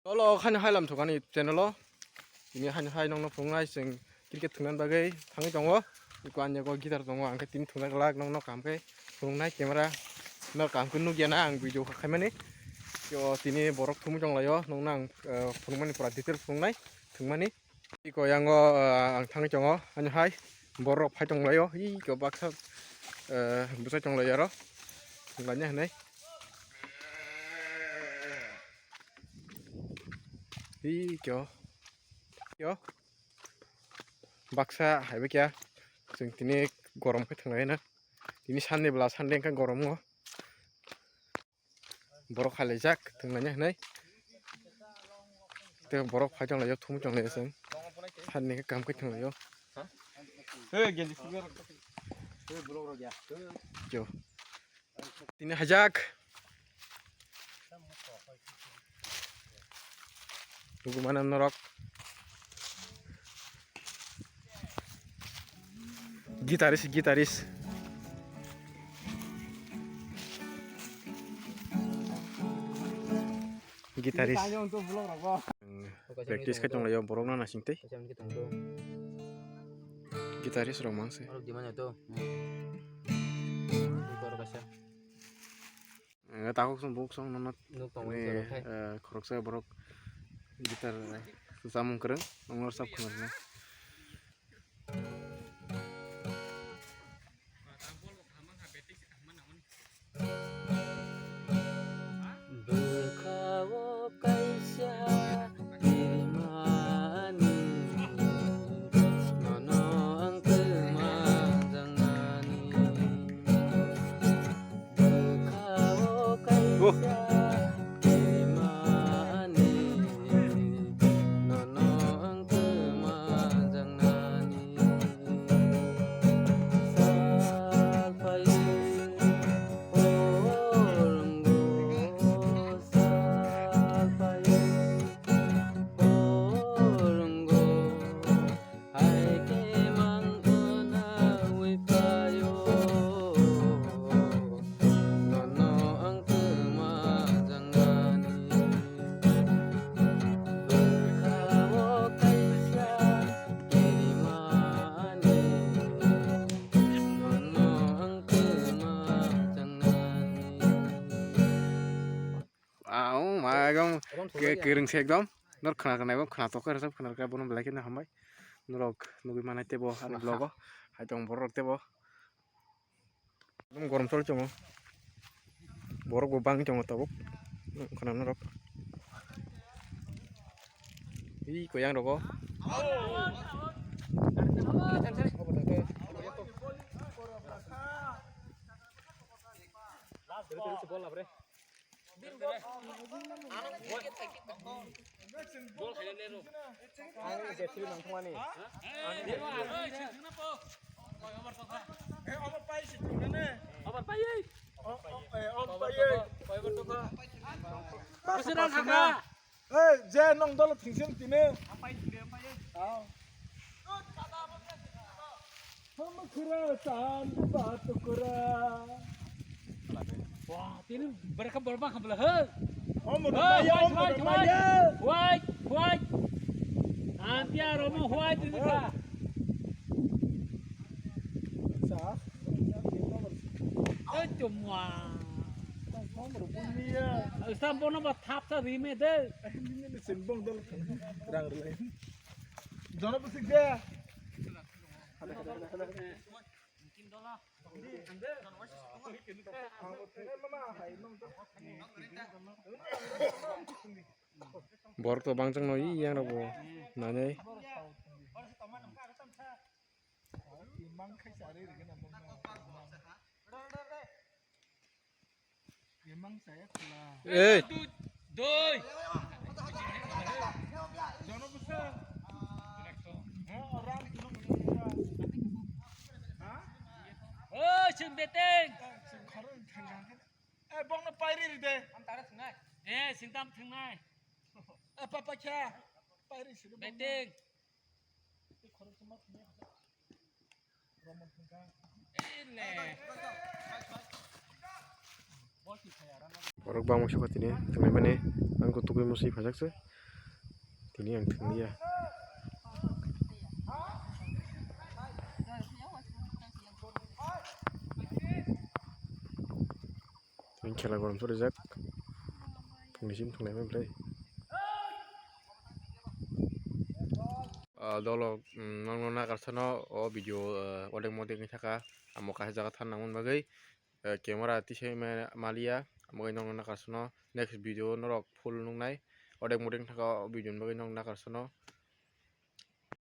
Kalau hanya hai lam tukan itu channel lo, ini hanya hai nong nong pungai sing kriket tunan bagai tangi tongo, iku anya ko gitar tongo angke tim tunan kelak nong nong kampe pungai kamera, nong kamku nu giana ang video kakai mana, yo tini borok tumu jong layo nong nang pungai pura detail pungai tungmani, iku yang go ang tangi tongo hanya hai borok hai jong layo, iku baksa besar jong layo ro, tunganya nih. Iyo, baksa hai bekia, sing tini gorom ke tengah na, tini sande belas sande kan gorom ngo, borok halejak tengahnya nai, te borok hajang layo tumu jang layo sing, sande ke kam ke tengah layo, yo, tini hajak, tunggu mana norok, gitaris, praktis ke tong layo borok na sing teh, gitaris romang sih, Gimana tuh? nggak tahu song nonot, Ini korok saya borok gitar susah mungkereng, nomor sab kenalnya. Magam kering sekdom nor khana kana khana to kar sab khana ka bono belai na hambai norok nugi mana tebo ani blogo hai tong borok tebo dum gorom tol chongo borok bo bang chongo tabuk khana norok i koyang rogo je nong dol thingsim tine हम खुरा चांद बात खुरा wah, ini mereka berbang kebelah hel. हम maya White. Nanti aroma white ini kah? sa Cuma. हम rupunia Sampai nama tap sa rime deh. ini simbong dol rang rang jono pusik de borok to bang chang no i yang rogo nanai mang khai sare re na mang saya kula eh Doi. jono pusik orang Oh, sing beteng. bong na pairi ri de Sing tam thang nai. apa pa cha pairi si Beteng. Ini. Bos Orang bang masuk ke sini, tengah mana? Angkut tuh mesti pajak sih. Ini yang tengah ya. Ini kira kolam tuh rejak. Tengah sini tengah mana play. Dolo nong na karsano o video odeng modeng thaka amo ka jaga than namun bagai camera ti se malia amo nong na karsano next video norok full nung nai odeng modeng thaka video bagai nong na karsano